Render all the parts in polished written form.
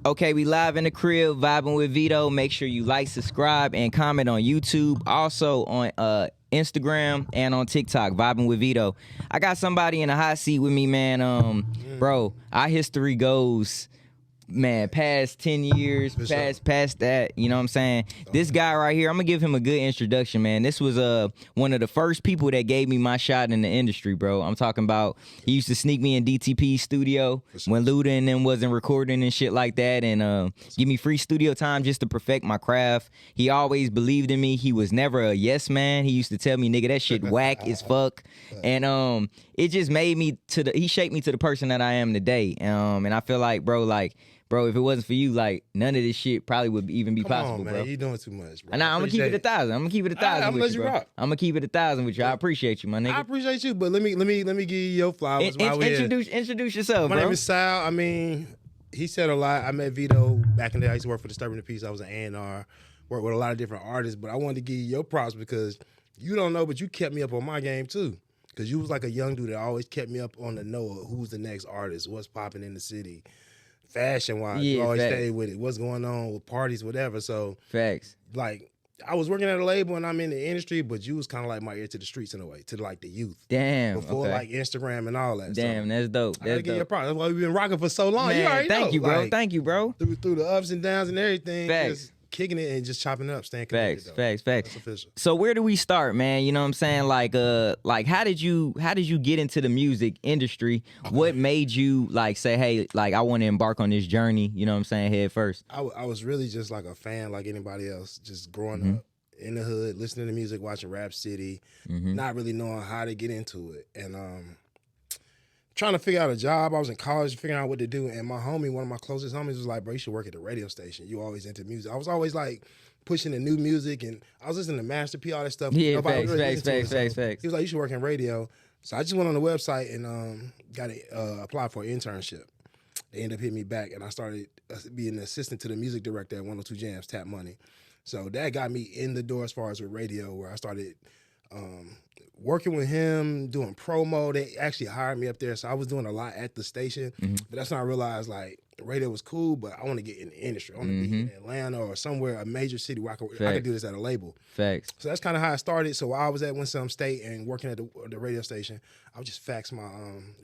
Okay, we live in the crib, vibing with Veto. Make sure you like, subscribe, and comment on YouTube. Also on Instagram and on TikTok, vibing with Veto. I got somebody in the hot seat with me, man. Bro, our history goes, man, past 10 years, past that, you know what I'm saying? This guy right here, I'm gonna give him a good introduction, man. This was one of the first people that gave me my shot in the industry, bro. I'm talking about, he used to sneak me in DTP studio when Luda and them wasn't recording and shit like that, and give me free studio time just to perfect my craft. He always believed in me. He was never a yes man. He used to tell me, nigga, that shit whack as fuck. And it just made me he shaped me to the person that I am today. And I feel like, bro, if it wasn't for you, like, none of this shit probably would even be possible, man. bro. You doing too much, bro. And I'm gonna keep it 1,000. I'm gonna keep it 1,000 with you, bro. I'm gonna keep it 1,000 with you. I appreciate you, my nigga. I appreciate you, but let me give you your flowers. Introduce yourself, bro. My name is Sal. I mean, he said a lot. I met Veto back in the day. I used to work for Disturbing the Peace. I was an A&R, worked with a lot of different artists, but I wanted to give you your props because you don't know, but you kept me up on my game too. Because you was like a young dude that always kept me up on the know of who's the next artist, what's popping in the city. Fashion-wise, you always stay with it. What's going on with parties, whatever. So, facts. Like, I was working at a label and I'm in the industry, but you was kind of like my ear to the streets in a way, to like the youth. Damn. Before like Instagram and all that. Damn, so, that's dope. That's dope. That's why we've been rocking for so long. Man, You already thank know. you, bro. Like, thank you, bro. Through the ups and downs and everything. Facts. Just kicking it and just chopping it up, staying connected. Facts. That's official. So where do we start, man? You know what I'm saying? Like how did you get into the music industry? What made you like say, hey, like I want to embark on this journey? You know what I'm saying? Head first. I was really just like a fan, like anybody else, just growing up in the hood, listening to music, watching Rap City, not really knowing how to get into it, and trying to figure out a job. I was in college figuring out what to do, and my homie, one of my closest homies, was like, bro, you should work at the radio station. You always into music. I was always like pushing the new music, and I was listening to Master P, all that stuff. Yeah, facts. He was like, you should work in radio. So I just went on the website and got applied for an internship. They ended up hitting me back, and I started being an assistant to the music director at 102 Jams, Tap Money. So that got me in the door as far as with radio, where I started working with him, doing promo. They actually hired me up there, so I was doing a lot at the station. But that's when I realized, like, radio was cool, but I want to get in the industry. I want to be in Atlanta or somewhere, a major city where I could do this at a label. Facts. So that's kind of how I started. So while I was at Winston State and working at the radio station, I would just fax my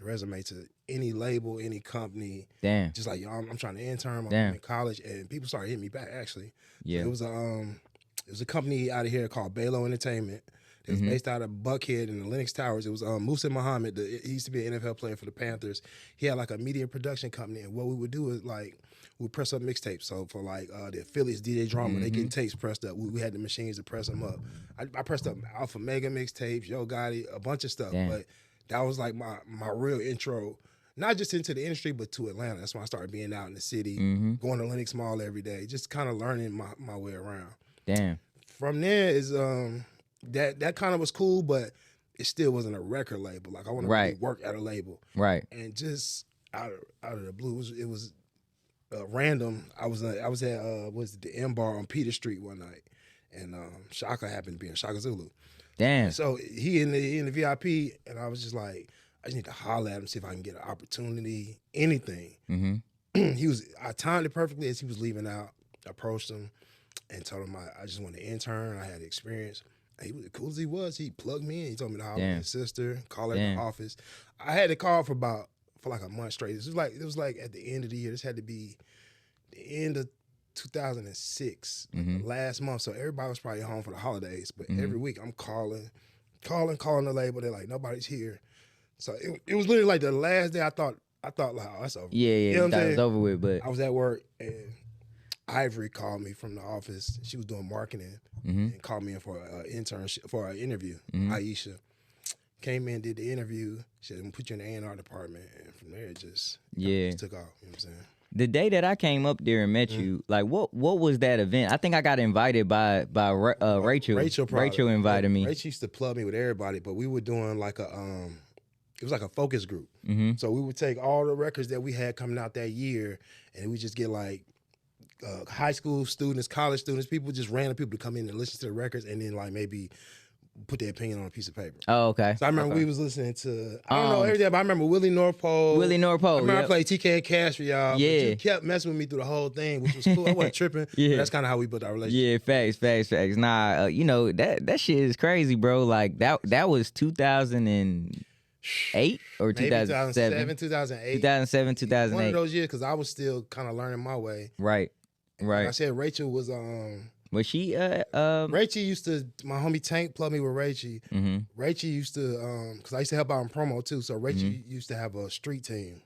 resume to any label, any company. Damn. Just like, yo, I'm trying to intern. I'm in college, and people started hitting me back, actually. Yeah. So it was a company out of here called Veto Entertainment. It was based out of Buckhead in the Lenox Towers. It was Musa Muhammad. He used to be an NFL player for the Panthers. He had like a media production company, and what we would do is like we'd press up mixtapes. So for like the affiliates, DJ Drama, they getting tapes pressed up. We had the machines to press them up. I pressed up Alpha Mega mixtapes, Yo Gotti, a bunch of stuff. Damn. But that was like my real intro, not just into the industry, but to Atlanta. That's when I started being out in the city, going to Lenox Mall every day, just kind of learning my way around. Damn. From there is that kind of was cool, but it still wasn't a record label. Like I want to really work at a label, right? And just out of the blue, it was random. I was at the M Bar on Peter Street one night, and Shaka happened to be in Shaka Zulu. Damn. And so he in the VIP, and I was just like, I just need to holler at him, see if I can get an opportunity, anything. I timed it perfectly as he was leaving out. I approached him and told him I just wanted to intern. I had experience. He was as cool as he was. He plugged me in. He told me to holler at his sister, call her in the office. I had to call for like a month straight. It was like at the end of the year. This had to be the end of 2006, last month. So everybody was probably home for the holidays. But every week I'm calling the label. They're like, nobody's here. So it was literally like the last day I thought like, oh, that's over. Yeah, you know what I'm saying? It's over with. But I was at work and Ivory called me from the office. She was doing marketing and called me in for an internship, for an interview. Aisha came in, did the interview. She said, I'm gonna put you in the A&R department. And from there, it just took off. You know what I'm saying? The day that I came up there and met you, like what was that event? I think I got invited by Rachel. Rachel invited me. Rachel used to plug me with everybody, but we were doing like it was like a focus group. So we would take all the records that we had coming out that year, and we just get like high school students, college students, random people to come in and listen to the records, and then like maybe put their opinion on a piece of paper. Oh, okay. So I remember we was listening to, I don't know everything, but I remember Willie North Pole. Willie North Pole. I remember I played TK and Cash for y'all. Yeah. But you kept messing with me through the whole thing, which was cool. I wasn't tripping. Yeah. But that's kind of how we built our relationship. Yeah, facts. Nah, you know, that shit is crazy, bro. Like, that was 2008 or 2007? 2008. 2007, 2008. One of those years, because I was still kind of learning my way. Right. Like I said, Rachel was Was she Rachel used to, my homie Tank plugged me with Rachel. Mm-hmm. Rachel used to, because I used to help out in promo too, so Rachel used to have a street team.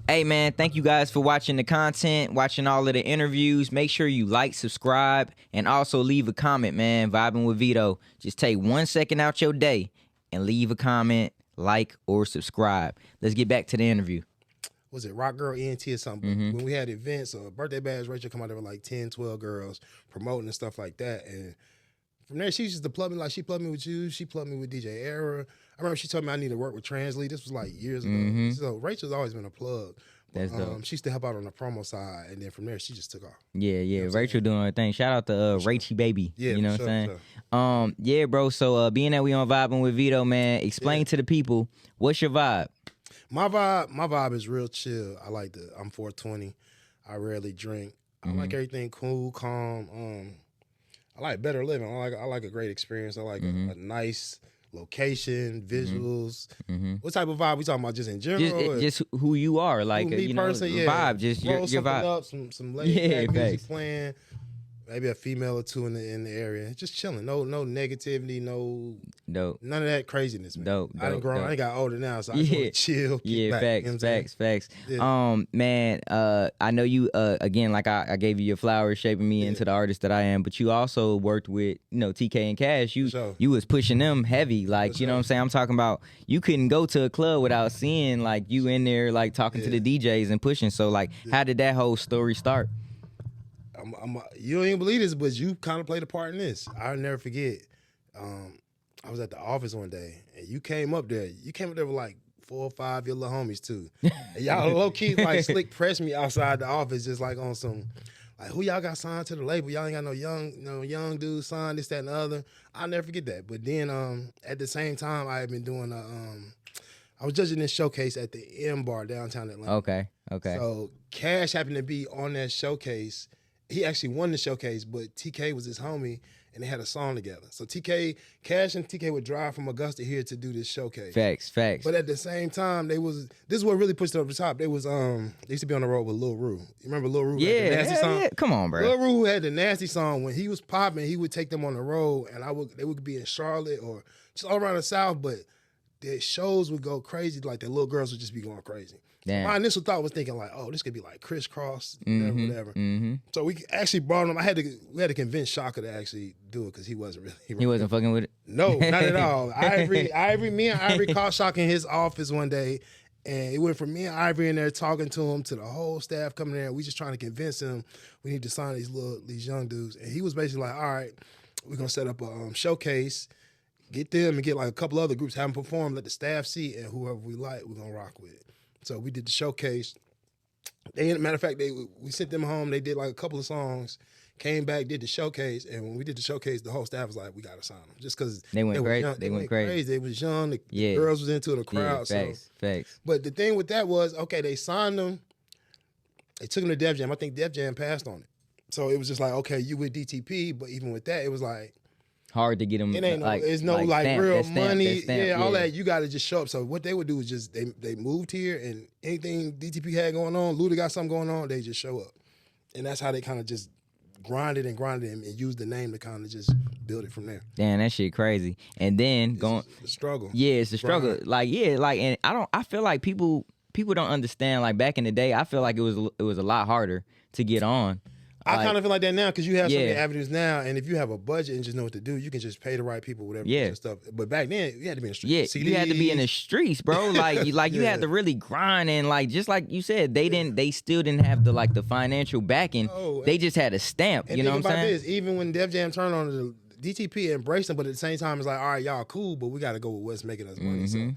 Hey man, thank you guys for watching the content, watching all of the interviews. Make sure you like, subscribe, and also leave a comment, man. Vibing with Veto. Just take 1 second out your day and leave a comment, like, or subscribe. Let's get back to the interview. Was it Rock Girl ENT or something? When we had events or birthday bash, Rachel come out there with like 10, 12 girls promoting and stuff like that. And from there, she used to plug me, like she plugged me with you. She plugged me with DJ Era. I remember she told me I need to work with Translate. This was like years ago. So Rachel's always been a plug. That's dope. She used to help out on the promo side. And then from there, she just took off. Yeah. You know Rachel doing her thing. Shout out to Rachie baby. Yeah, you know what sure, I'm saying? Yeah, bro. So being that we on Vibing with Veto, man, explain to the people, what's your vibe? My vibe is real chill. I'm 420. I rarely drink. I like everything cool, calm. I like better living. I like a great experience. I like a nice location, visuals. What type of vibe we talking about? Just in general? Just who you are, like me personally, vibe. Just your vibe. Up, some laid back music playing. Maybe a female or two in the area. Just chilling. No negativity. No. Dope. None of that craziness, man. Dope. I done grown. I ain't got older now, so I just want to chill. Facts. Man. I know you. Again, like I gave you your flowers, shaping me into the artist that I am. But you also worked with, TK and Cash. You was pushing them heavy, like you know what I'm saying. I'm talking about you couldn't go to a club without seeing like you in there, like talking to the DJs and pushing. So like, how did that whole story start? You don't even believe this, but you kind of played a part in this. I'll never forget. I was at the office one day, and you came up there. You came up there with like 4 or 5 your little homies too. And y'all low key like slick pressed me outside the office, just like on some like who y'all got signed to the label. Y'all ain't got no young dudes signed, this, that, and the other. I'll never forget that. But then at the same time, I had been doing I was judging this showcase at the M Bar downtown Atlanta. Okay. So Cash happened to be on that showcase. He actually won the showcase, but TK was his homie, and they had a song together. So Cash and TK would drive from Augusta here to do this showcase. Facts. But at the same time, this is what really pushed it over the top. They used to be on the road with Lil Rue. You remember Lil Rue? Yeah, had the nasty song? Yeah. Come on, bro. Lil Rue had the nasty song. When he was popping, he would take them on the road, and they would be in Charlotte or just all around the South, but their shows would go crazy. Like the little girls would just be going crazy. Damn. My initial thought was thinking like, oh, this could be like crisscross, whatever. So we actually brought him. We had to convince Shaka to actually do it because he wasn't really. He wasn't fucking with it. No, not at all. Me and Ivory called Shaka in his office one day, and it went from me and Ivory in there talking to him to the whole staff coming there. We just trying to convince him we need to sign these young dudes, and he was basically like, all right, we're gonna set up a showcase. Get them and get like a couple other groups, have them perform, let the staff see, and whoever we like, we're gonna rock with it. So we did the showcase. Matter of fact, we sent them home. They did like a couple of songs, came back, did the showcase, and when we did the showcase, the whole staff was like, "We gotta sign them," just because they went crazy. They went crazy. They was young. The girls was into the crowd. Facts. But the thing with that was, okay, they signed them. They took them to Def Jam. I think Def Jam passed on it. So it was just like, okay, you with DTP, but even with that, it was like hard to get them. It ain't it's no stamp, real stamp, money. Stamp, all that. You got to just show up. So what they would do is just they moved here, and anything DTP had going on, Luda got something going on, they just show up, and that's how they kind of just grinded and used the name to kind of just build it from there. Damn, that shit crazy. And then it's a struggle. Yeah, it's a struggle. Grind. And I feel like people don't understand. Like back in the day, I feel like it was a lot harder to get on. I kind of feel like that now because you have so many avenues now, and if you have a budget and just know what to do, you can just pay the right people, whatever stuff. But back then, you had to be in the streets. Yeah, you had to be in the streets, bro. Like you had to really grind, and like just like you said, they still didn't have the financial backing. Oh, they just had a stamp. And you know what I'm saying? This, even when Def Jam turned on the DTP embraced them, but at the same time, it's like, all right, y'all cool, but we got to go with what's making us money. So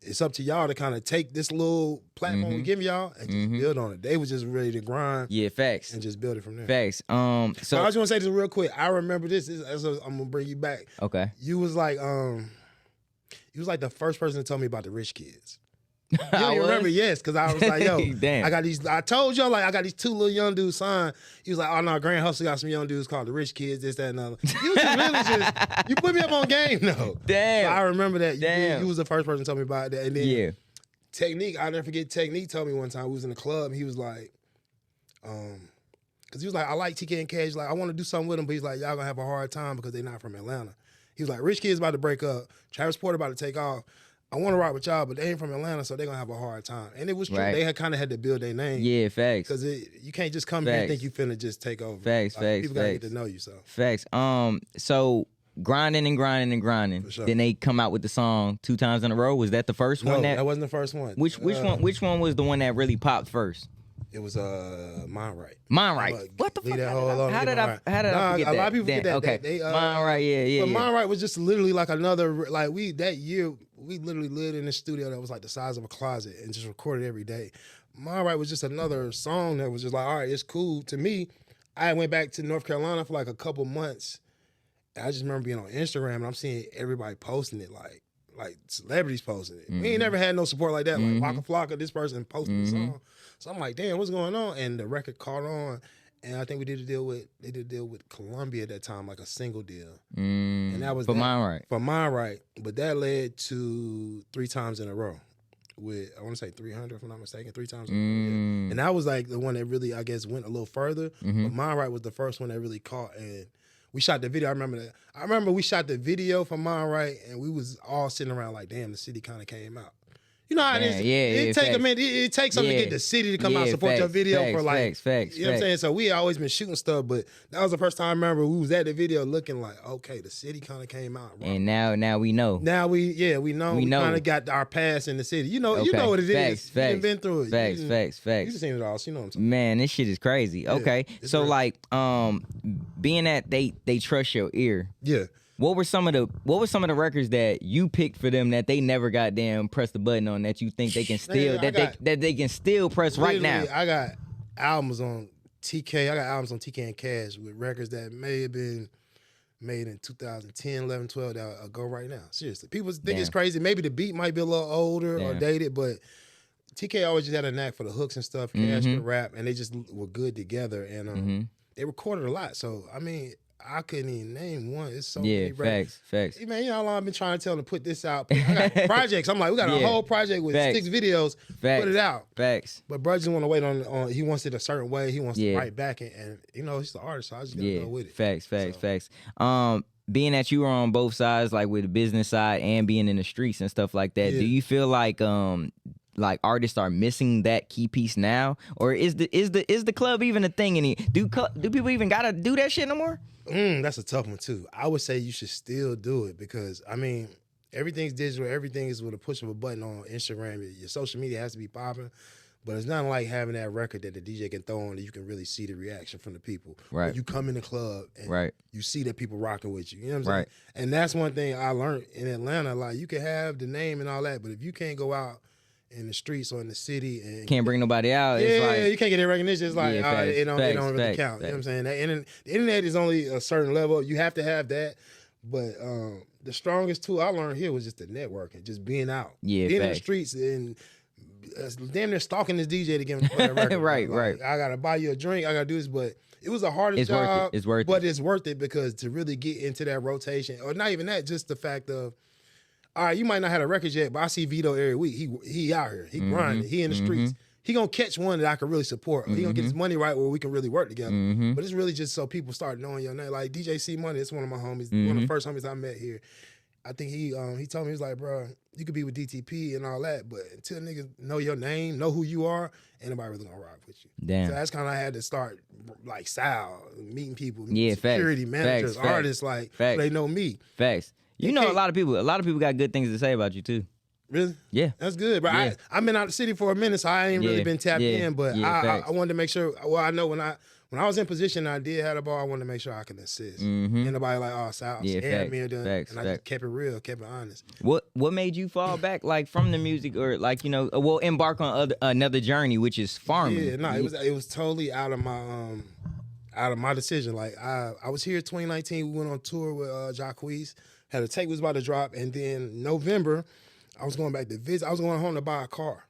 it's up to y'all to kind of take this little platform we give y'all and just build on it. They was just ready to grind. Yeah, facts. And just build it from there. Facts. So I just want to say this real quick. I remember this. I'm gonna bring you back. Okay. You was like the first person to tell me about the rich kids. You don't remember? Yes, because I was like, yo, damn. I got these. I told y'all like I got these 2 little young dudes signed. He was like, oh no, Grand Hustle got some young dudes called the Rich Kids. This, that, and other. You was just you put me up on game though. Damn. So I remember that. Damn. You was the first person to tell me about that. And then Yeah. Technique, I'll never forget. Technique told me one time we was in the club. And he was like, because he was like, I like TK and Cash. Like I want to do something with them, but he's like, y'all gonna have a hard time because they're not from Atlanta. He was like, Rich Kids about to break up. Travis Porter about to take off. I want to rock with y'all, but they ain't from Atlanta, so they're going to have a hard time. And it was true. Right. They had kind of had to build their name. Yeah, facts. Because you can't just come here and think you finna just take over. Facts, facts, people got to get to know you, so. Facts. So grinding and grinding and grinding. For sure. Then they come out with the song 2 times in a row. Was that the first one? No, that wasn't the first one. Which one was the one that really popped first? It was Mind Right. Mind Right. What the fuck? How did I forget that? A lot of people forget that. Okay. Mind Right, yeah. But Mind Right was just literally like another, like that year, we literally lived in a studio that was like the size of a closet and just recorded every day. Mind Right was just another song that was just like, all right, it's cool. To me, I went back to North Carolina for like a couple months. And I just remember being on Instagram and I'm seeing everybody posting it, like celebrities posting it. We ain't never had no support like that. Like Waka Flocka, this person posting the song. So I'm like, damn, what's going on? And the record caught on. And I think they did a deal with Columbia at that time, like a single deal. And that was for Mind Right. For Mind Right. But that led to 3 times in a row. With, I want to say 300, if I'm not mistaken, 3 times in a row. Yeah. And that was like the one that really, I guess, went a little further. But Mind Right was the first one that really caught. And we shot the video. I remember that. I remember we shot the video for Mind Right, and we was all sitting around like, damn, the city kind of came out. You know how it is. It take a minute. It takes something to get the city to come out and support your video for like. Facts. You know what I'm saying? So we had always been shooting stuff, but that was the first time I remember we was at the video looking like, okay, the city kind of came out. Right? And now we know. Now we know. We kind of got our pass in the city. You know what it is. You've been through it. Facts. You just seen it all. So you know what I'm saying? Man, this shit is crazy. Yeah, okay, so real. like, being that they trust your ear. Yeah. What were some of the records that you picked for them that they never goddamn press the button on that you think they can still that they can still press right now? I got albums on TK. I got albums on TK and Cash with records that may have been made in 2010, 11, 12 that go right now. Seriously, people think it's crazy. Maybe the beat might be a little older or dated, but TK always just had a knack for the hooks and stuff. Cash could rap, and they just were good together. And they recorded a lot. So I mean, I couldn't even name one. It's so many records. Facts. Hey, man, you know how long I've been trying to tell them to put this out. I got projects. I'm like, we got a whole project with 6 videos. Put it out. Facts. But bro just want to wait on. He wants it a certain way. He wants to write back, and you know he's the artist, so I just gotta go with it. Facts. Being that you were on both sides, like with the business side and being in the streets and stuff like that, do you feel like artists are missing that key piece now, or is the club even a thing? Do people even gotta do that shit no more? That's a tough one too. I would say you should still do it because I mean everything's digital. Everything is with a push of a button on Instagram. Your social media has to be popping, but it's not like having that record that the DJ can throw on that you can really see the reaction from the people. Right. When you come in the club and you see that people rocking with you. You know what I'm saying? Right. And that's one thing I learned in Atlanta. Like you can have the name and all that, but if you can't go out in the streets or in the city and can't bring nobody out. It's like, you can't get that recognition. It's like it don't really count. You know what I'm saying? The internet is only a certain level. You have to have that. But the strongest tool I learned here was just the networking, just being out, being in the streets and damn near stalking this DJ to give him a record. right. I gotta buy you a drink. I gotta do this, but it was the hardest job. It's worth it. But it's worth it because to really get into that rotation, or not even that, just the fact of. All right, you might not have a record yet, but I see Veto every week. He out here. He grinding. He in the streets. He gonna catch one that I can really support. Or he gonna get his money right where we can really work together. But it's really just so people start knowing your name. Like DJ C Money, it's one of my homies, one of the first homies I met here. I think he told me, he was like, bro, you could be with DTP and all that, but until niggas know your name, know who you are, ain't nobody really gonna rock with you. Damn. So that's kind of I had to start like Sal, meeting people, facts, security managers, artists, like so they know me. Facts. You know, a lot of people got good things to say about you too. Really? Yeah. That's good. But I've been out of the city for a minute, so I ain't really been tapped in. But I wanted to make sure. Well, I know when when I was in position and I did have the ball, I wanted to make sure I could assist. And nobody like, oh, Sal, Yeah, scared me. And I facts. just kept it real, kept it honest. What made you fall back like from the music or like, you know, well, embark on another journey, which is farming? Yeah, no, it was totally out of my decision. Like I was here 2019. We went on tour with Jacquees. Had a tape was about to drop, and then November, I was going back to visit. I was going home to buy a car.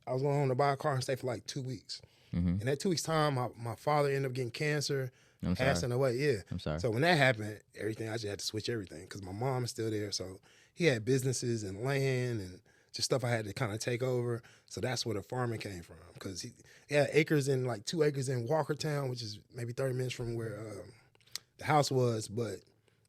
I was going home to buy a car and stay for like 2 weeks. In that 2 weeks time, my father ended up getting cancer, passing away. Yeah, I'm sorry. So when that happened, I just had to switch everything because my mom is still there. So he had businesses and land and just stuff I had to kind of take over. So that's where the farming came from, because he had acres in like 2 acres in Walkertown, which is maybe 30 minutes from where the house was. But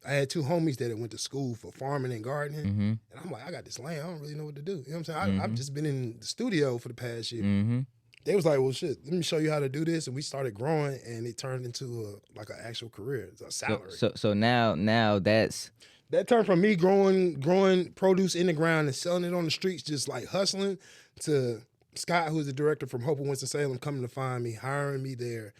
I had 2 homies that went to school for farming and gardening. And I'm like, I got this land. I don't really know what to do. You know what I'm saying? I've just been in the studio for the past year. They was like, well, shit, let me show you how to do this. And we started growing, and it turned into like an actual career. It's a salary. So now that's... That turned from me growing produce in the ground and selling it on the streets, just like hustling, to Scott, who's the director from Hope of Winston-Salem, coming to find me, hiring me there,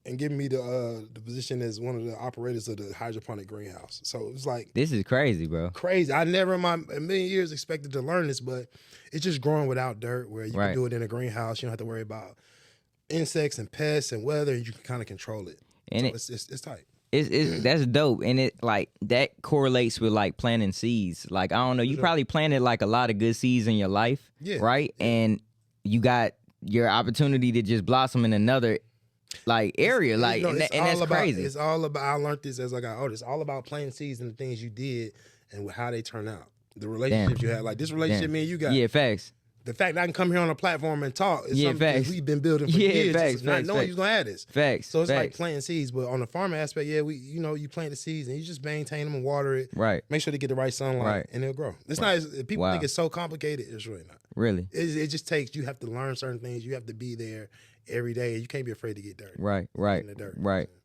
and giving me the position as one of the operators of the hydroponic greenhouse. So it was like... This is crazy, bro. Crazy. I never in a million years expected to learn this, but it's just growing without dirt, where you can do it in a greenhouse. You don't have to worry about insects and pests and weather, and you can kind of control it. And so it's tight. That's dope, and it like that correlates with like planting seeds. Like I don't know, you probably planted like a lot of good seeds in your life, right? Yeah. And you got your opportunity to just blossom in another like area, like and that's crazy. It's all about. I learned this as I got older. It's all about planting seeds and the things you did and how they turn out. The relationships you had, like this relationship me and you got. Yeah, facts. The fact that I can come here on a platform and talk is something that we've been building for years, facts, not knowing you're gonna have this. Facts. So it's like planting seeds, but on the farming aspect, you plant the seeds and you just maintain them and water it. Right. Make sure they get the right sunlight, and they'll grow. It's not. People think it's so complicated. It's really not. Really. It just takes. You have to learn certain things. You have to be there every day. You can't be afraid to get dirty.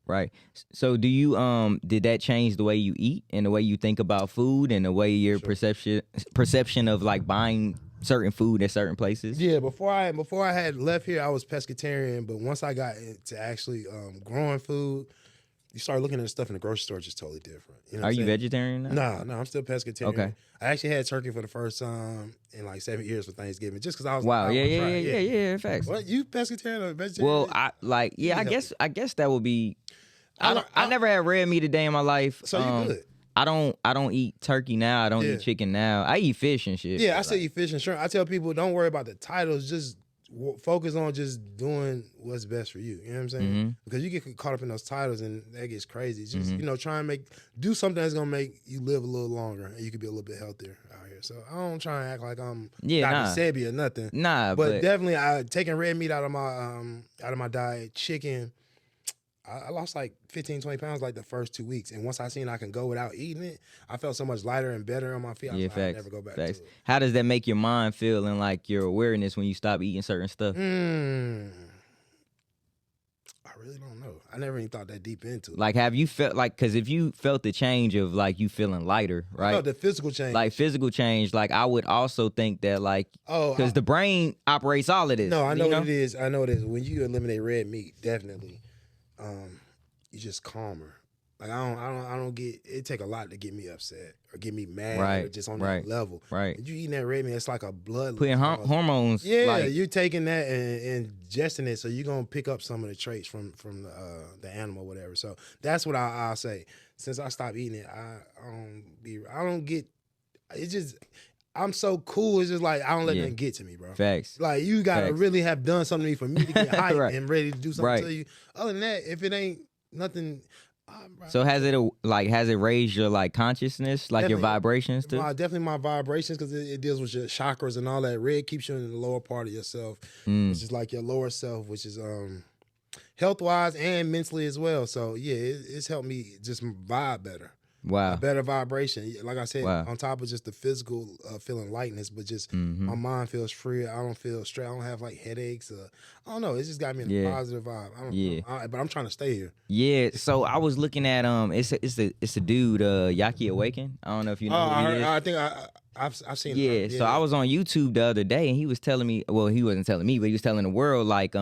Right. So do you did that change the way you eat and the way you think about food and the way your perception of like buying certain food at certain places? Yeah, before I had left here, I was pescatarian, but once I got into actually growing food, you start looking at the stuff in the grocery store, it's just totally different. You know Are you vegetarian now? No, I'm still pescatarian. Okay. I actually had turkey for the first time in like 7 years for Thanksgiving, just because I was facts. What, you pescatarian or vegetarian? Well, I guess that would be. I never had red meat a day in my life. So you good. I don't eat turkey now. I don't eat chicken now. I eat fish and shit. Yeah, I still eat fish and shrimp. I tell people, don't worry about the titles. Just focus on just doing what's best for you. You know what I'm saying? Because you get caught up in those titles and that gets crazy. Just try and do something that's gonna make you live a little longer and you can be a little bit healthier out here. So I don't try and act like I'm Dr. Sebi or nothing. Nah, but definitely taking red meat out of my diet, chicken. I lost like 15, 20 pounds like the first 2 weeks. And once I seen I can go without eating it, I felt so much lighter and better on my feet. I'd never go back to it. How does that make your mind feel and like your awareness when you stop eating certain stuff? I really don't know. I never even thought that deep into it. Like, have you felt like, because if you felt the change of like you feeling lighter, right? I felt the physical change. Like physical change, like I would also think that like, because the brain operates all of this. No, I know what it is. I know it is. When you eliminate red meat, definitely. You're just calmer. Like I don't get. It take a lot to get me upset or get me mad, or just on that level. Right. When you eating that red meat, it's like a blood. Putting hormones. Yeah, you're taking that and ingesting it, so you're gonna pick up some of the traits from the animal, whatever. So that's what I'll say. Since I stopped eating it, I don't get. It's just. I'm so cool. It's just like I don't let nothing get to me, bro. Facts. Like you gotta really have done something to me for me to get hyped and ready to do something to you. Other than that, if it ain't nothing. So has it raised your like consciousness, like your vibrations too? Definitely my vibrations, because it deals with your chakras and all that. Red keeps you in the lower part of yourself, which is like your lower self, which is health wise and mentally as well. So yeah, it's helped me just vibe better. Wow. A better vibration. Like I said, on top of just the physical feeling lightness, but just my mind feels free. I don't feel stressed. I don't have like headaches. I don't know. It's just got me in a positive vibe. I don't know. But I'm trying to stay here. Yeah. So I was looking at it's a dude, Yaki Awaken. I don't know if you know who he is. I think I've seen. Yeah, so I was on YouTube the other day, and he was telling me. Well, he wasn't telling me, but he was telling the world like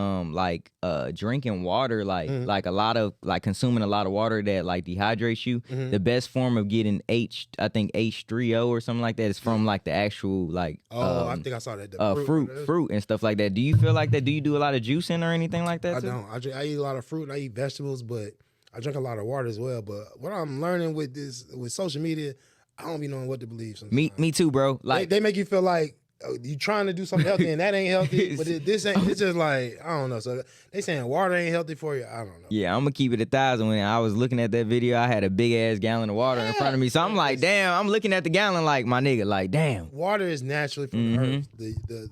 drinking water, like a lot of like consuming a lot of water that like dehydrates you. The best form of getting I think H3O or something like that is from like the actual like. I think I saw that. Fruit and stuff like that. Do you feel like that? Do you do a lot of juicing or anything like that? I don't. I eat a lot of fruit and I eat vegetables, but I drink a lot of water as well. But what I'm learning with social media, I don't be knowing what to believe sometimes. Me too, bro. Like they make you feel like you trying to do something healthy and that ain't healthy. But this ain't. It's just like I don't know. So they saying water ain't healthy for you. I don't know. Yeah, I'm gonna keep it 1,000. When I was looking at that video, I had a big ass gallon of water in front of me. So I'm like, damn. I'm looking at the gallon like my nigga, like damn. Water is naturally from the earth.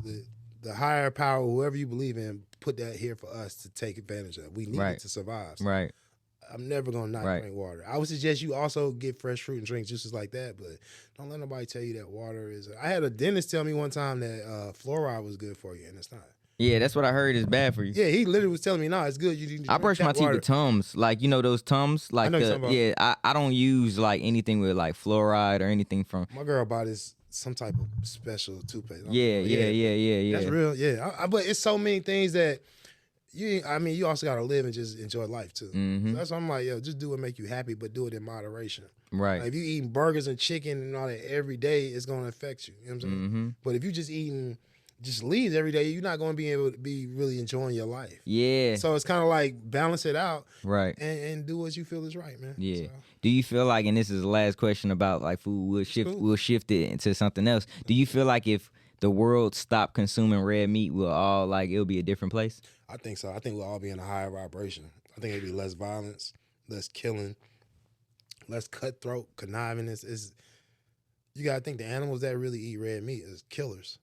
The higher power, whoever you believe in, put that here for us to take advantage of. We need it to survive. So right. I'm never gonna not drink water. I would suggest you also get fresh fruit and drink juices like that, but don't let nobody tell you that water is. I had a dentist tell me one time that fluoride was good for you, and it's not. Yeah, that's what I heard is bad for you. Yeah, he literally was telling me, no, it's good. You need to I brush my teeth with Tums, like you know those Tums, like I don't use like anything with like fluoride or anything from. My girl bought this some type of special toothpaste. Yeah. That's real. Yeah, but it's so many things that. You also gotta live and just enjoy life too. So that's why I'm like, yo, just do what make you happy, but do it in moderation. Right. Like if you eating burgers and chicken and all that every day, it's gonna affect you. You know what I'm saying? But if you just eating just leaves every day, you're not gonna be able to be really enjoying your life. Yeah. So it's kind of like balance it out, right? And do what you feel is right, man. Yeah. So. Do you feel like, and this is the last question about like food, we'll shift it into something else. Do you feel like if the world stopped consuming red meat, it'll be a different place? I think so. I think we'll all be in a higher vibration. I think it'll be less violence, less killing, less cutthroat, connivingness. You gotta think the animals that really eat red meat is killers,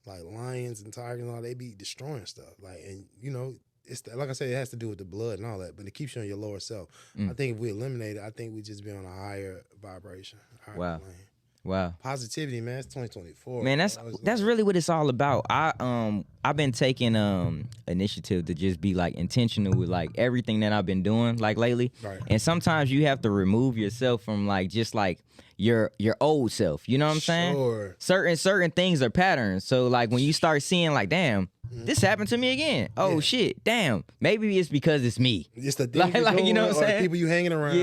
like lions and tigers and all. They be destroying stuff. Like, and you know, it's like I said, it has to do with the blood and all that, but it keeps you on your lower self. I think if we eliminate it, I think we just be on a higher vibration. Higher plane. Wow. Positivity, man. It's 2024. Man, that's really what it's all about. I've been taking initiative to just be like intentional with like everything that I've been doing like lately. Right. And sometimes you have to remove yourself from like just like your old self. You know what I'm saying? Certain things are patterns. So like when you start seeing like, damn, this happened to me again. Oh shit, damn. Maybe it's because it's me. It's the things like you know what I'm saying? The people you hanging around.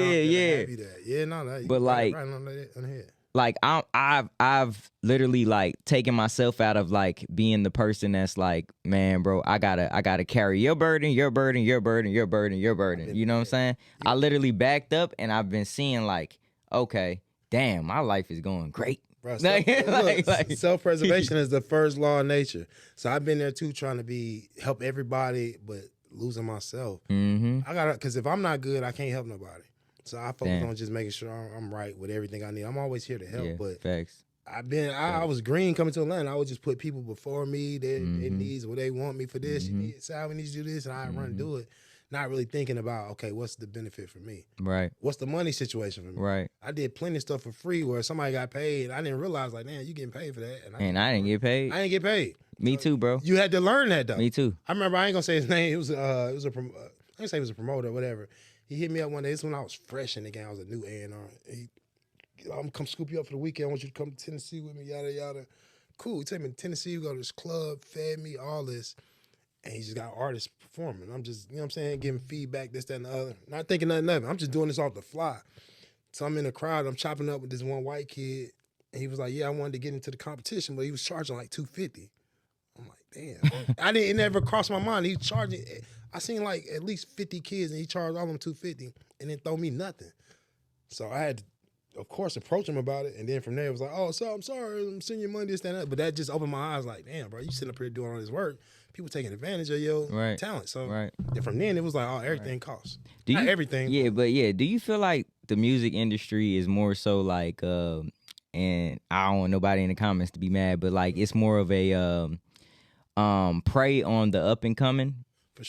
But like right on the head. Like I've literally like taken myself out of like being the person that's like, man, bro, I gotta carry your burden. You know what I'm saying? I literally backed up and I've been seeing like, okay, damn, my life is going great. Bro, self-preservation is the first law of nature. So I've been there too, trying to help everybody, but losing myself. Because if I'm not good, I can't help nobody. So I focus on just making sure I'm right with everything I need. I'm always here to help, but facts. I was green coming to Atlanta. I would just put people before me, their needs, what they want me for this. You need Sal, we need to do this, and I run and do it. Not really thinking about, okay, what's the benefit for me? Right. What's the money situation for me? Right. I did plenty of stuff for free where somebody got paid. I didn't realize, like, man, you getting paid for that. And I didn't get paid. I didn't get paid. Me too, bro. You had to learn that, though. Me too. I remember, I ain't gonna say his name. It was I ain't say he was a promoter or whatever. He hit me up one day. This is when I was fresh in the game. I was a new A&R. I'm gonna come scoop you up for the weekend. I want you to come to Tennessee with me, yada, yada. Cool. He took me to Tennessee. We go to this club, fed me, all this. And he just got artists performing. I'm just, you know what I'm saying, giving feedback, this, that, and the other. Not thinking nothing of it. I'm just doing this off the fly. So I'm in the crowd. I'm chopping up with this one white kid. And he was like, yeah, I wanted to get into the competition, but he was charging like $250. I'm like, damn. It never crossed my mind. He was charging. I seen like at least 50 kids and he charged all of them $250 and then throw me nothing. So I had to, of course, approach him about it. And then from there, it was like, oh, so I'm sorry. I'm sending you money, this, that, and that. But that just opened my eyes like, damn, bro, you sitting up here doing all this work. People taking advantage of your talent. So and from then, it was like, oh, everything costs. Not everything. Yeah, but do you feel like the music industry is more so like, and I don't want nobody in the comments to be mad, but like it's more of a prey on the up and coming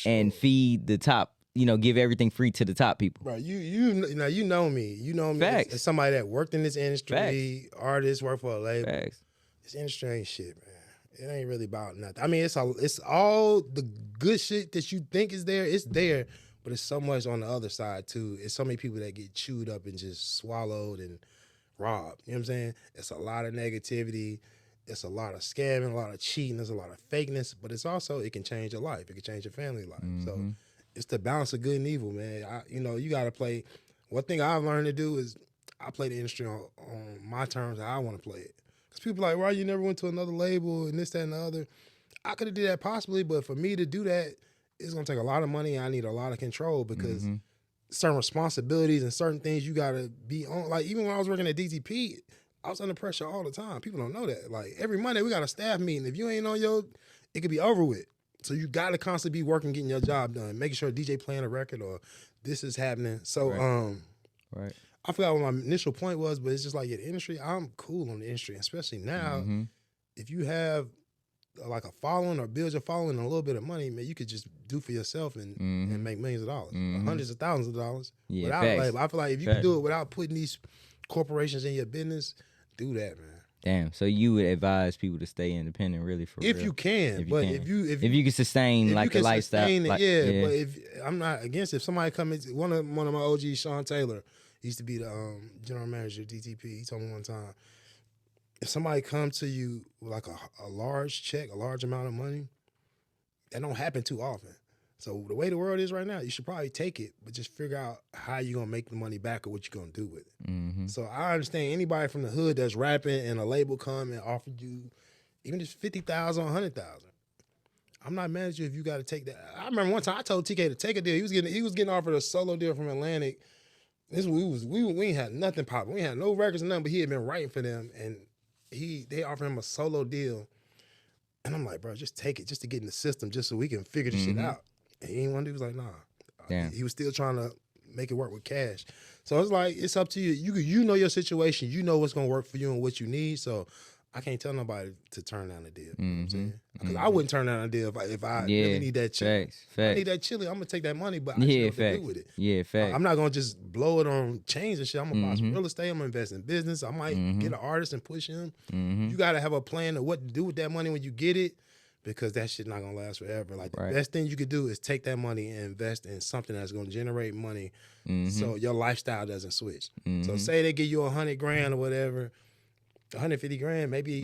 and feed the top, give everything free to the top people. Bro, you know me. You know me as somebody that worked in this industry, artists, work for a label. Facts. This industry ain't shit, man. It ain't really about nothing. I mean, it's all the good shit that you think is there. It's there, but it's so much on the other side too. It's so many people that get chewed up and just swallowed and robbed. You know what I'm saying? It's a lot of negativity. It's a lot of scamming, a lot of cheating. There's a lot of fakeness, but it's also, it can change your life. It can change your family life. So it's the balance of good and evil, man. You got to play. One thing I've learned to do is I play the industry on my terms, how I want to play it. Because people are like, why you never went to another label and this, that, and the other. I could have did that possibly, but for me to do that, it's going to take a lot of money. And I need a lot of control because certain responsibilities and certain things you got to be on. Like, even when I was working at DTP, I was under pressure all the time. People don't know that. Like, every Monday, we got a staff meeting. If you ain't on it could be over with. So you got to constantly be working, getting your job done, making sure DJ playing a record or this is happening. So, right. I forgot what my initial point was, but it's just like, the industry, I'm cool on the industry, especially now. If you have like a following or build your following and a little bit of money, man, you could just do for yourself and make millions of dollars, hundreds of thousands of dollars. Yeah, I feel like if you can do it without putting these corporations in your business, do that, man. Damn. So you would advise people to stay independent, really, for real? If you can, but if you can sustain like the lifestyle, but if I'm not against it. If somebody come in, one of my OGs, Sean Taylor, he used to be the general manager of DTP. He told me one time, if somebody comes to you with like a large check, a large amount of money, that don't happen too often. So the way the world is right now, you should probably take it, but just figure out how you're going to make the money back or what you're going to do with it. So I understand anybody from the hood that's rapping and a label come and offer you even just 50,000 or 100,000. I'm not mad at you if you got to take that. I remember one time I told TK to take a deal. He was getting offered a solo deal from Atlantic. We ain't had nothing popping. We ain't had no records or nothing, but he had been writing for them, and they offered him a solo deal. And I'm like, bro, just take it just to get in the system just so we can figure this shit out. And he ain't want to do. He was like, nah. Damn. He was still trying to make it work with cash. So it's like, it's up to you. You know your situation. You know what's going to work for you and what you need. So I can't tell nobody to turn down a deal. You know what I'm saying? Because I wouldn't turn down a deal if I really need that chili. Facts. I need that chili. I'm going to take that money, but I just know what to do with it. Yeah, facts. I'm not going to just blow it on Chainz and shit. I'm going to buy some real estate. I'm going to invest in business. I might get an artist and push him. You got to have a plan of what to do with that money when you get it, because that shit not going to last forever. Like, the best thing you could do is take that money and invest in something that's going to generate money so your lifestyle doesn't switch. So say they give you $100,000 or whatever, $150,000, maybe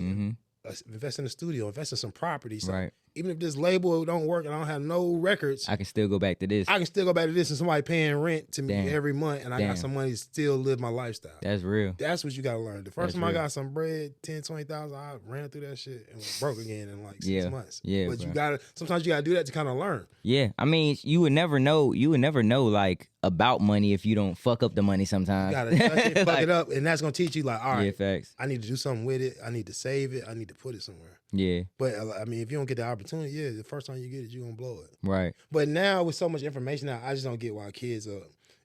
invest in the studio, invest in some property. So even if this label don't work and I don't have no records, I can still go back to this. I can still go back to this and somebody paying rent to me every month, and I got some money to still live my lifestyle. That's real. That's what you got to learn. The first time I got some bread, 10, 20,000, I ran through that shit and was broke again in like 6 months. Yeah, but sometimes you got to do that to kind of learn. Yeah, I mean, you would never know like about money if you don't fuck up the money sometimes. You got to touch it, fuck it up, and that's going to teach you like, all right, facts. I need to do something with it. I need to save it. I need to put it somewhere. Yeah. But I mean, if you don't get the opportunity, the first time you get it, you're going to blow it. Right. But now with so much information now, I just don't get why kids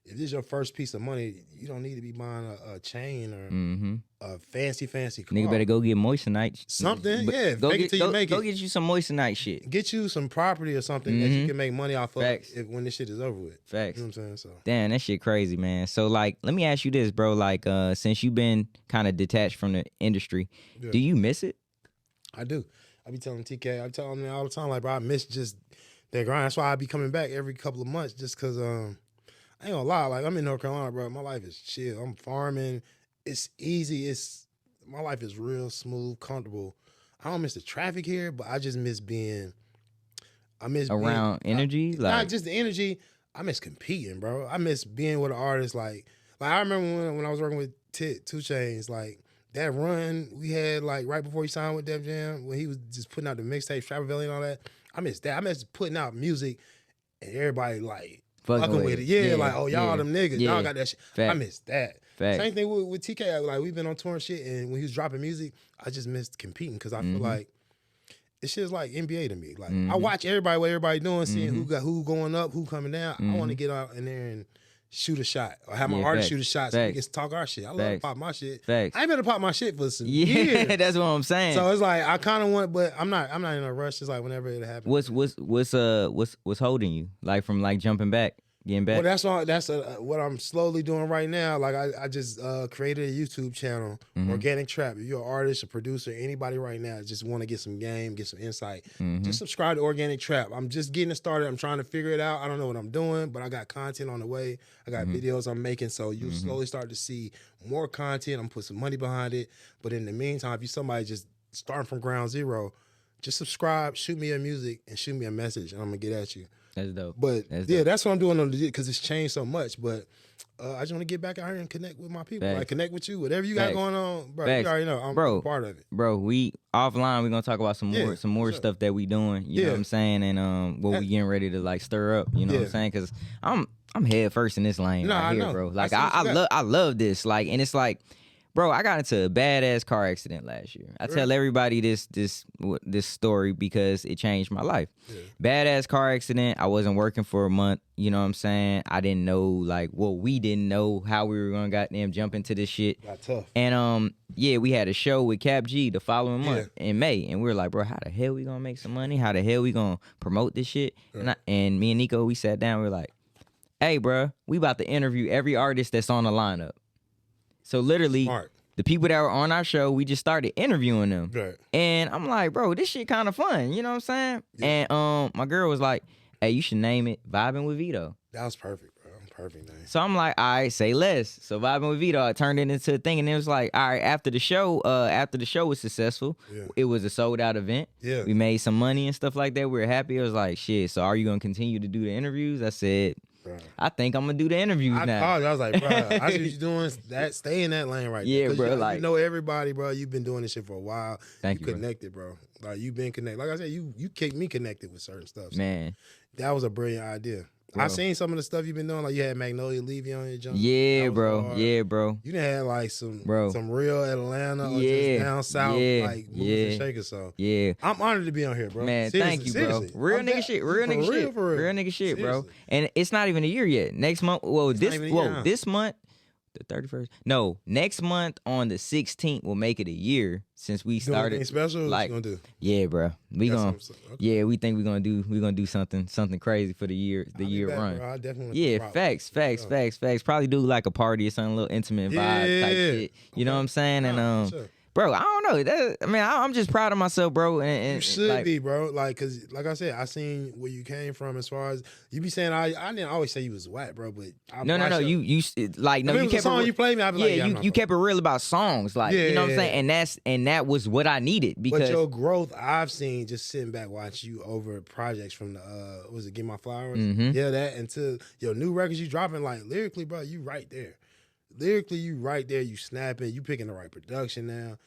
if this is your first piece of money, you don't need to be buying a chain or a fancy car. Nigga better go get moissanite. Something, Go get you some moissanite shit. Get you some property or something that you can make money off of when this shit is over with. Facts. You know what I'm saying? So. Damn, that shit crazy, man. So, like, let me ask you this, bro. Like, since you've been kind of detached from the industry, do you miss it? I do. I be telling TK, I tell him all the time, like, bro, I miss just that grind. That's why I be coming back every couple of months, just because I ain't gonna lie. Like, I'm in North Carolina, bro. My life is chill. I'm farming. It's easy. My life is real smooth, comfortable. I don't miss the traffic here, but I just miss being. Around energy, not just the energy. I miss competing, bro. I miss being with an artist. Like I remember when I was working with 2 Chainz, like. That run we had, like, right before he signed with Def Jam, when he was just putting out the mixtape, Travel Valley and all that, I miss that. I miss putting out music and everybody, like, fucking with it. Yeah, like, oh, y'all them niggas. Y'all got that shit. Fact. I miss that. Fact. Same thing with TK. Like, we've been on tour and shit, and when he was dropping music, I just missed competing because I feel like this shit is like NBA to me. Like, I watch everybody, what everybody doing, seeing who going up, who coming down. I want to get out in there and shoot a shot or have my artist shoot a shot so we can talk our shit. I love to pop my shit. I ain't better pop my shit for some years. That's what I'm saying. So it's like I kind of want, but I'm not in a rush. It's like whenever it happens. What's holding you, like, from like jumping back, Getting back. Well, that's all. That's what I'm slowly doing right now. Like I just created a YouTube channel, Organic Trap. If you're an artist, a producer, anybody right now just want to get some game, get some insight, just subscribe to Organic Trap. I'm just getting it started. I'm trying to figure it out. I don't know what I'm doing, but I got content on the way. I got videos I'm making, so you slowly start to see more content. I'm putting some money behind it. But in the meantime, if you're somebody just starting from ground zero, just subscribe, shoot me your music, and shoot me a message, and I'm gonna get at you. That's dope. But that's yeah, dope. that's what I'm doing on the because it's changed so much. But I just want to get back out here and connect with my people. Facts. Like connect with you, whatever you got Facts. going on, bro. Facts. You already know I'm a part of it. Bro, we offline. We're gonna talk about some more sure. stuff that we doing. You know what I'm saying, and what we getting ready to like stir up. You know what I'm saying? Because I'm head first in this lane right here, bro. Like I love this. Like, and it's like, bro, I got into a badass car accident last year. I tell everybody this story because it changed my life. Yeah. Badass car accident. I wasn't working for a month. You know what I'm saying? I didn't know we didn't know how we were gonna goddamn jump into this shit. Got tough. And we had a show with Cap G the following month in May, and we were like, bro, how the hell we gonna make some money? How the hell we gonna promote this shit? Yeah. And me and Nico, we sat down. We were like, hey, bro, we about to interview every artist that's on the lineup. So literally, the people that were on our show, we just started interviewing them. Right. And I'm like, bro, this shit kind of fun. You know what I'm saying? Yeah. And my girl was like, hey, you should name it Vibing with Veto. That was perfect, bro. Perfect name. So I'm like, all right, say less. So Vibing with Veto, I turned it into a thing. And it was like, all right, after the show was successful, it was a sold out event. Yeah. We made some money and stuff like that. We were happy. It was like, shit, so are you going to continue to do the interviews? I said, I think I'm gonna do the interviews now. Called you. I was like, bro, I see what you're doing. That stay in that lane right there. Yeah, bro. You know everybody, bro. You've been doing this shit for a while. Thank you, connected, bro. Like you've been connected. Like I said, you kept me connected with certain stuff. So man, that was a brilliant idea. Bro. I seen some of the stuff you've been doing. Like you had Magnolia Levy on your jump. Yeah, bro. Hard. Yeah, bro. You done had like some real Atlanta or just down south like moves and shakers. So I'm honored to be on here, bro. Man, thank you, bro. Real nigga shit. Real nigga shit, bro. And it's not even a year yet. Next month, this month, the 31st. No, next month on the 16th will make it a year since we started. Anything special? Like, what you gonna do? Yeah, bro. We think we're gonna do something crazy for the year run. Bro. I definitely facts. Probably do like a party or something, a little intimate vibe type shit. You know what I'm saying? And bro, I don't know. I'm just proud of myself, bro. And you should be, bro. Like, cause like I said, I seen where you came from. As far as you be saying, I didn't always say you was whack, bro. But no. You like no. If it you was kept a song you played me. I'd be like, you kept it real about songs, like you know what I'm saying. And that was what I needed because but your growth I've seen just sitting back watching you over projects from the was it Get My Flowers? Mm-hmm. Yeah, that until your new records you dropping like lyrically, bro. You right there. Lyrically, you right there. You snapping. You picking the right production now.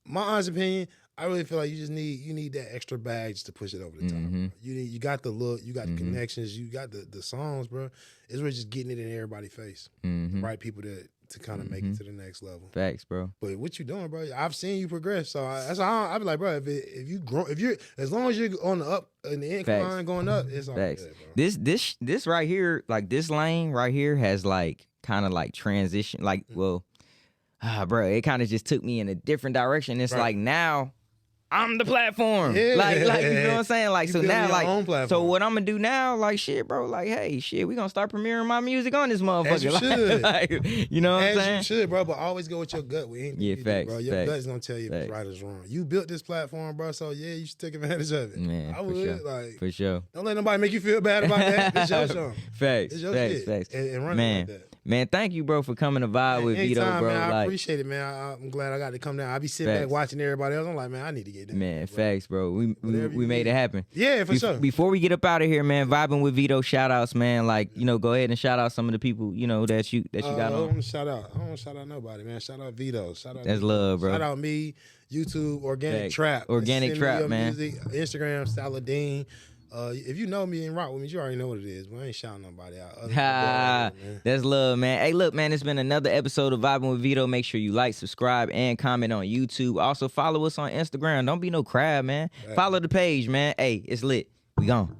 My honest opinion, I really feel like you need that extra bag just to push it over the top. Mm-hmm. You got the look, you got the connections, you got the songs, bro. It's really just getting it in everybody's face. The right people to kind of make it to the next level. Facts, bro. But what you doing, bro? I've seen you progress, so that's how I be like, bro. If you grow, as long as you're on the up in the incline going up, it's all good, bro. This right here, like this lane right here, has like kind of like transition, like bro, it kind of just took me in a different direction. It's like now I'm the platform. Yeah. Like you know what I'm saying? Like you so now like so what I'm gonna do now, like shit, bro, like hey, shit, we gonna start premiering my music on this motherfucker. As you should. Like, you know what I'm saying? As you should, bro, but always go with your gut with anything. Facts, bro. Your gut is gonna tell you if it's right or wrong. You built this platform, bro, so yeah, you should take advantage of it. Man, I would for sure. Don't let nobody make you feel bad about that. It's your show. Facts. It's your facts. And run it like that. Man, thank you, bro, for coming to vibe with Veto, bro. Man, I appreciate it, man. I'm glad I got to come down. I be sitting back watching everybody else. I'm like, man, I need to get down. Man, facts, bro. We made it happen. Yeah, for sure. Before we get up out of here, man, vibing with Veto, shout outs, man. Like, go ahead and shout out some of the people, that you got on. I don't want to shout out nobody, man. Shout out Veto. Shout out. That's love, bro. Shout out me, YouTube, Organic Trap. Organic Trap, man. Music, Instagram, Saladean. If you know me and rock with me, you already know what it is. But I ain't shouting nobody out. That's love, man. Hey, look, man, it's been another episode of Vibing with Veto. Make sure you like, subscribe, and comment on YouTube. Also, follow us on Instagram. Don't be no crab, man. Follow the page, man. Hey, it's lit. We gone.